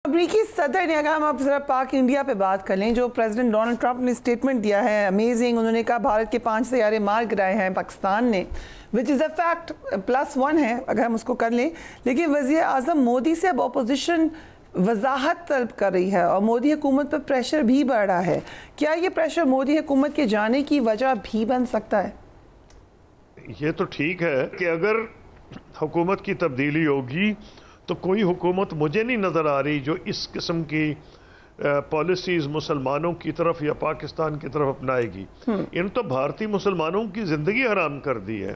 अमरीकी सदर ने, अगर हम आप जरा पाक इंडिया पे बात कर लें, जो प्रेसिडेंट डोनाल्ड ट्रंप ने स्टेटमेंट दिया है, अमेजिंग। उन्होंने कहा भारत के 5 तैयारे मार गिराए हैं पाकिस्तान ने, विच इज़ अ फैक्ट, +1 है अगर हम उसको कर लें। लेकिन वज़ीर आज़म मोदी से अब अपोजिशन वजाहत तलब कर रही है और मोदी हुकूमत पर प्रेशर भी बढ़ रहा है। क्या ये प्रेशर मोदी हुकूमत के जाने की वजह भी बन सकता है? ये तो ठीक है कि अगर हुकूमत की तब्दीली होगी तो कोई हुकूमत मुझे नहीं नज़र आ रही जो इस किस्म की पॉलिसीज़ मुसलमानों की तरफ या पाकिस्तान की तरफ अपनाएगी। इन तो भारतीय मुसलमानों की ज़िंदगी हराम कर दी है।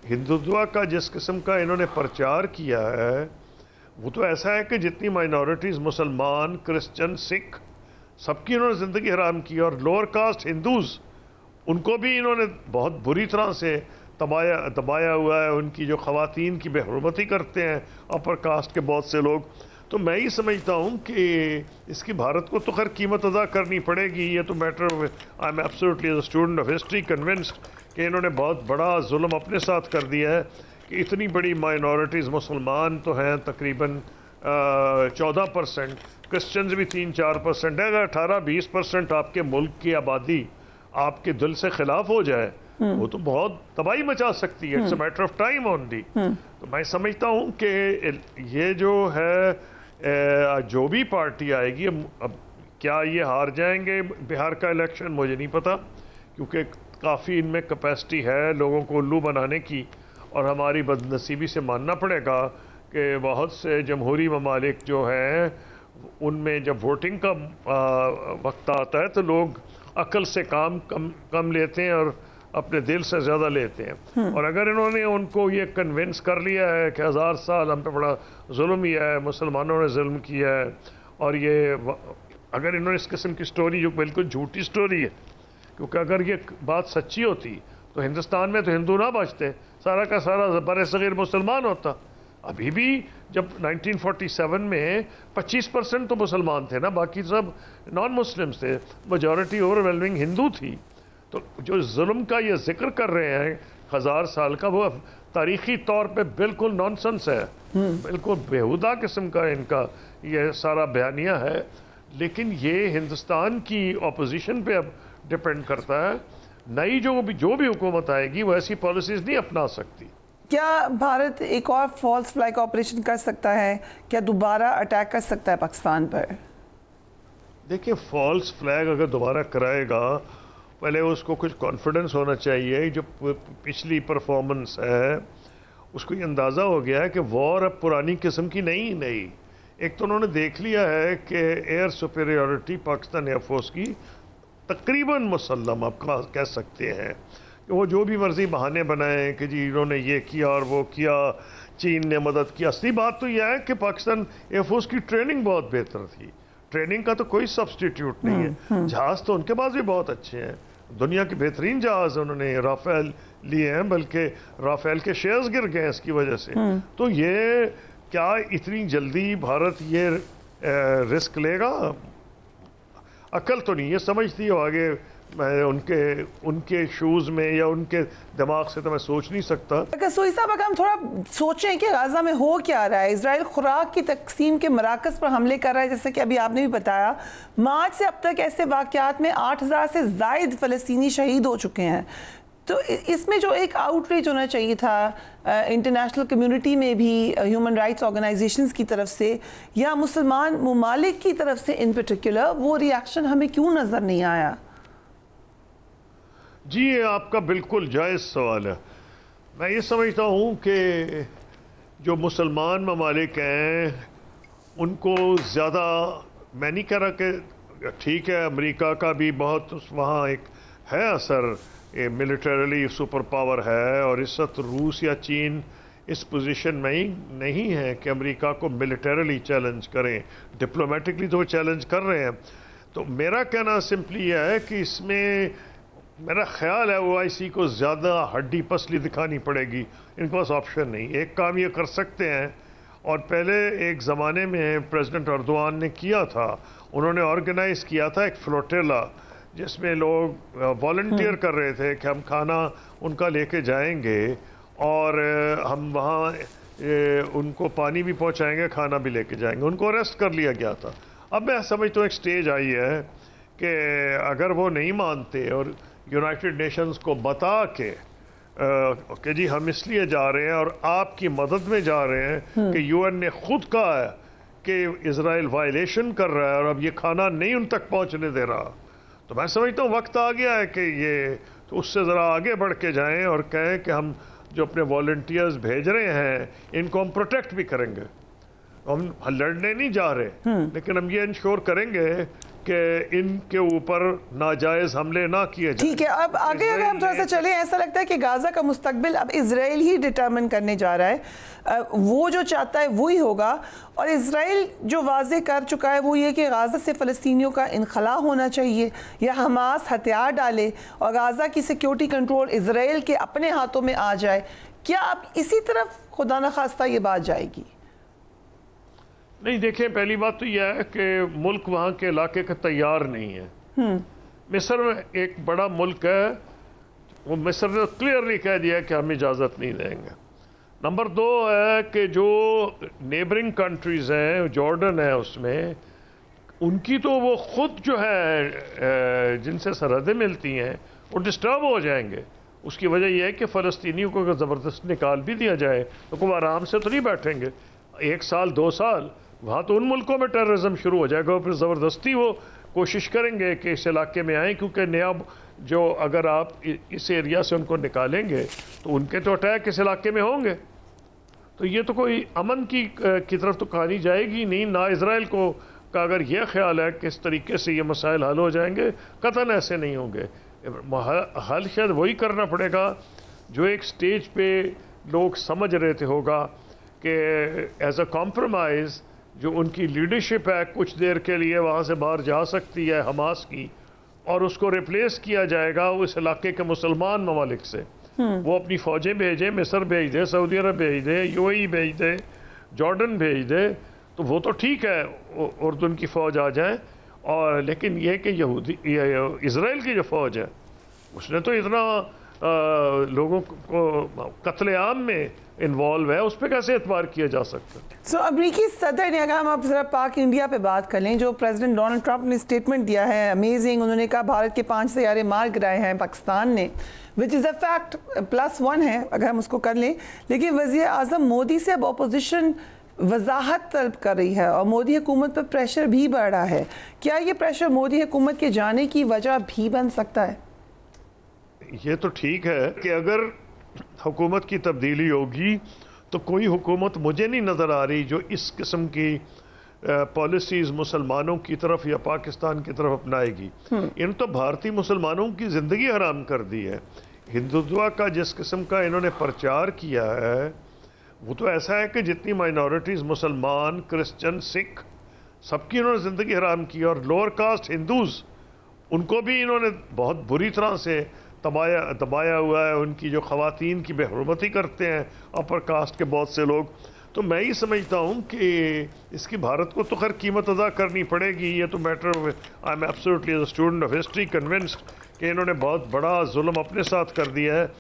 हिंदुत्व का जिस किस्म का इन्होंने प्रचार किया है वो तो ऐसा है कि जितनी माइनॉरिटीज़, मुसलमान, क्रिश्चियन, सिख, सबकी इन्होंने ज़िंदगी हराम की। और लोअर कास्ट हिंदूज़, उनको भी इन्होंने बहुत बुरी तरह से दबाया हुआ है। उनकी जो ख़वातीन की बेहुरमती करते हैं अपर कास्ट के बहुत से लोग। तो मैं ही समझता हूँ कि इसकी भारत को तो खैर कीमत अदा करनी पड़ेगी। ये तो matter, I am absolutely as a student of history convinced कि इन्होंने बहुत बड़ा जुल्म अपने साथ कर दिया है कि इतनी बड़ी माइनॉरिटीज़, मुसलमान तो हैं तकरीबन 14%, क्रिश्चियंस भी 3-4% है। अगर 18-20% आपके मुल्क की आबादी आपके दिल से खिलाफ हो जाए वो तो बहुत तबाही मचा सकती है। It's a matter of time only. तो मैं समझता हूँ कि ये जो है जो भी पार्टी आएगी, अब क्या ये हार जाएंगे बिहार का इलेक्शन मुझे नहीं पता, क्योंकि काफ़ी इनमें कैपेसिटी है लोगों को उल्लू बनाने की। और हमारी बदनसीबी से मानना पड़ेगा कि बहुत से जमहूरी ममालिक जो हैं उनमें जब वोटिंग का वक्त आता है तो लोग अक्ल से काम कम लेते हैं और अपने दिल से ज़्यादा लेते हैं। और अगर इन्होंने उनको ये कन्विंस कर लिया है कि 1000 साल हम पे बड़ा जुल्म किया है, मुसलमानों ने जुल्म किया है, और ये अगर इन्होंने इस किस्म की स्टोरी, जो बिल्कुल झूठी स्टोरी है, क्योंकि अगर ये बात सच्ची होती तो हिंदुस्तान में तो हिंदू ना बचते, सारा का सारा बरसगीर मुसलमान होता। अभी भी जब 1947 में 25% तो मुसलमान थे ना, बाकी सब नॉन मुस्लिम्स थे, मेजॉरिटी ओवरवेलमिंग हिंदू थी। तो जो जुल्म का ये जिक्र कर रहे हैं 1000 साल का, वो तारीखी तौर पे बिल्कुल नॉनसेंस है, बिल्कुल बेहुदा किस्म का इनका ये सारा बयानिया है। लेकिन ये हिंदुस्तान की अपोजिशन पे अब डिपेंड करता है। नई जो भी हुकूमत आएगी वो ऐसी पॉलिसीज़ नहीं अपना सकती। क्या भारत एक और फॉल्स फ्लैग ऑपरेशन कर सकता है? क्या दोबारा अटैक कर सकता है पाकिस्तान पर? देखिए, फॉल्स फ्लैग अगर दोबारा कराएगा, पहले उसको कुछ कॉन्फिडेंस होना चाहिए। जो पिछली परफॉर्मेंस है उसको ये अंदाज़ा हो गया है कि वॉर अब पुरानी किस्म की नहीं। एक तो उन्होंने देख लिया है कि एयर सुपेरियॉरिटी पाकिस्तान एयरफोर्स की तकरीबन मुसल्लम आप कह सकते हैं कि वो जो भी मर्जी बहाने बनाएं कि जी इन्होंने ये किया और वो किया, चीन ने मदद की। असली बात तो यह है कि पाकिस्तान एयरफोर्स की ट्रेनिंग बहुत बेहतर थी। ट्रेनिंग का तो कोई सब्स्टिट्यूट नहीं है। जहाज़ तो उनके पास भी बहुत अच्छे हैं, दुनिया के बेहतरीन जहाज़ उन्होंने राफेल लिए हैं, बल्कि राफेल के शेयर्स गिर गए इसकी वजह से। तो ये क्या इतनी जल्दी भारत ये रिस्क लेगा? अकल तो नहीं है, समझती हो आगे। मैं उनके शूज़ में या उनके दिमाग से तो मैं सोच नहीं सकता। कसोई साहब, अगर हम थोड़ा सोचें कि गाज़ा में हो क्या रहा है, इजराइल खुराक की तकसीम के मराकज़ पर हमले कर रहा है, जैसे कि अभी आपने भी बताया। मार्च से अब तक ऐसे वाक़यात में 8000 से ज़ायद फ़लस्तीनी शहीद हो चुके हैं। तो इसमें जो एक आउटरीच होना चाहिए था इंटरनेशनल कम्युनिटी में भी, ह्यूमन राइट्स ऑर्गेनाइजेशंस की तरफ से या मुसलमान ममालिक की तरफ से इन पर्टिकुलर, वो रिएक्शन हमें क्यों नज़र नहीं आया? जी, ये आपका बिल्कुल जायज़ सवाल है। मैं ये समझता हूँ कि जो मुसलमान ममालिक हैं उनको ज़्यादा, मैं नहीं कह रहा कि ठीक है अमेरिका का भी बहुत वहाँ एक है असर, मिलिटरीली सुपर पावर है, और इस वक्त रूस या चीन इस पोजीशन में ही नहीं है कि अमेरिका को मिलिटरीली चैलेंज करें। डिप्लोमेटिकली तो वो चैलेंज कर रहे हैं। तो मेरा कहना सिंपली यह है कि इसमें मेरा ख्याल है OIC को ज़्यादा हड्डी पसली दिखानी पड़ेगी। इनके पास ऑप्शन नहीं। एक काम ये कर सकते हैं, और पहले एक ज़माने में प्रेसिडेंट अर्दोआन ने किया था, उन्होंने ऑर्गेनाइज़ किया था एक फ्लोटेला जिसमें लोग वॉलंटियर कर रहे थे कि हम खाना उनका लेके जाएंगे और हम वहाँ ان کو پانی بھی پہنچائیں گے، کھانا بھی لے کے جائیں گے. ان کو اریسٹ کر لیا گیا تھا. اب میں سمجھتا ہوں ایک سٹیج آئی ہے کہ اگر وہ نہیں مانتے اور یونائٹڈ نیشنز کو بتا کے کہ جی ہم اس لیے جا رہے ہیں اور آپ کی مدد میں جا رہے ہیں کہ یو این نے خود کہا ہے کہ اسرائیل وائلیشن کر رہا ہے اور اب یہ کھانا نہیں ان تک پہنچنے دے رہا، تو میں سمجھتا ہوں وقت آ گیا ہے کہ یہ تو اس سے ذرا آگے بڑھ کے جائیں اور کہیں کہ ہم جو اپنے والنٹیئرز بھیج رہے ہیں ان کو ہم پروٹیکٹ بھی کریں گے. ہم لڑنے نہیں جا رہے، لیکن ہم یہ انشور کریں گے کہ ان کے اوپر ناجائز حملے نہ کیے جائیں. ٹھیک ہے، اب آگے اگر ہم تھوڑا سا چلیں، ایسا لگتا ہے کہ غازہ کا مستقبل اب اسرائیل ہی ڈٹرمن کرنے جا رہا ہے. وہ جو چاہتا ہے وہی ہوگا، اور اسرائیل جو واضح کر چکا ہے وہ یہ کہ غازہ سے فلسطینیوں کا انخلاء ہونا چاہیے یا حماس ہتھیار ڈالے اور غازہ کی سیکیورٹی کنٹرول اسرائیل کے اپنے ہاتھوں میں آ جائے. کیا اب اسی طرف خدا نخواستہ یہ بات جائے گی؟ نہیں، دیکھیں پہلی بات تو یہ ہے کہ ملک وہاں کے علاقے کا تیار نہیں ہے. مصر میں ایک بڑا ملک ہے، وہ مصر نے کلیئرلی کہہ دیا کہ ہم اجازت نہیں دیں گے. نمبر 2 ہے کہ جو نیبرنگ کنٹریز ہیں، جارڈن ہے اس میں، ان کی تو وہ خود جو ہے جن سے سرحدیں ملتی ہیں وہ ڈسٹرب ہو جائیں گے. اس کی وجہ یہ ہے کہ فلسطینیوں کو اگر زبردست نکال بھی دیا جائے تو وہ آرام سے تو نہیں بیٹھیں گے. 1 سال 2 سال وہاں تو ان ملکوں میں ٹیررزم شروع ہو جائے گا، پھر زبردستی وہ کوشش کریں گے کہ اس علاقے میں آئیں، کیونکہ نیا جو اگر آپ اس ایریا سے ان کو نکالیں گے تو ان کے تو اٹیک اس علاقے میں ہوں گے. تو یہ تو کوئی امن کی طرف تو کہانی جائے گی نہیں. نہ اسرائیل کو کا اگر یہ خیال ہے کہ اس طریقے سے یہ مسائل حل ہو جائیں گے، قطعاً ایسے نہیں ہوں گے. حل شاید وہی کرنا پڑے گا جو ایک سٹیج پہ لوگ سمجھ رہے تھے ہوگا کہ ایز اے کمپرومائز جو ان کی لیڈرشپ ہے کچھ دیر کے لیے وہاں سے باہر جا سکتی ہے حماس کی، اور اس کو ریپلیس کیا جائے گا اس علاقے کے مسلمان ممالک سے. وہ اپنی فوجیں بھیجیں، مصر بھیج دے، سعودی عرب بھیج دے، یو اے ای بھیج دے، جارڈن بھیج دے، تو وہ تو ٹھیک ہے اردن کی فوج آ جائے. اور لیکن یہ کہ اسرائیل کی جو فوج ہے اس نے تو اتنا لوگوں کو قتل عام میں انوالو ہے، اس پہ کیسے اعتبار کیا جا سکتا؟ امریکی صدر نے، اگر ہم اب ذرا پاک انڈیا پہ بات کر لیں، جو پریزیڈنٹ ڈونلڈ ٹرمپ نے اسٹیٹمنٹ دیا ہے امیزنگ. انہوں نے کہا بھارت کے 5 طیارے مار گرائے ہیں پاکستان نے، وچ از اے فیکٹ +1 ہے اگر ہم اس کو کر لیں. لیکن وزیر اعظم مودی سے اب اپوزیشن وضاحت طلب کر رہی ہے اور مودی حکومت پر پریشر بھی بڑھ رہا ہے. کیا یہ پریشر مودی حکومت کے جانے کی وجہ بھی بن سکتا ہے؟ یہ تو ٹھیک ہے کہ اگر حکومت کی تبدیلی ہوگی تو کوئی حکومت مجھے نہیں نظر آ رہی جو اس قسم کی پالیسیز مسلمانوں کی طرف یا پاکستان کی طرف اپنائے گی. ان تو بھارتی مسلمانوں کی زندگی حرام کر دی ہے. ہندوتوا کا جس قسم کا انہوں نے پرچار کیا ہے وہ تو ایسا ہے کہ جتنی مائنورٹیز مسلمان، کرسچن، سکھ، سب کی انہوں نے زندگی حرام کی. اور لوور کاسٹ ہندوز ان کو بھی انہوں نے بہت بری طرح سے دبایا ہوا ہے. ان کی جو خواتین کی بے حرمتی کرتے ہیں اپر کاسٹ کے بہت سے لوگ. تو میں یہ سمجھتا ہوں کہ اس کی بھارت کو تو خیر قیمت ادا کرنی پڑے گی. یہ تو matter I am absolutely as a student of history convinced کہ انہوں نے بہت بڑا ظلم اپنے ساتھ کر دیا ہے.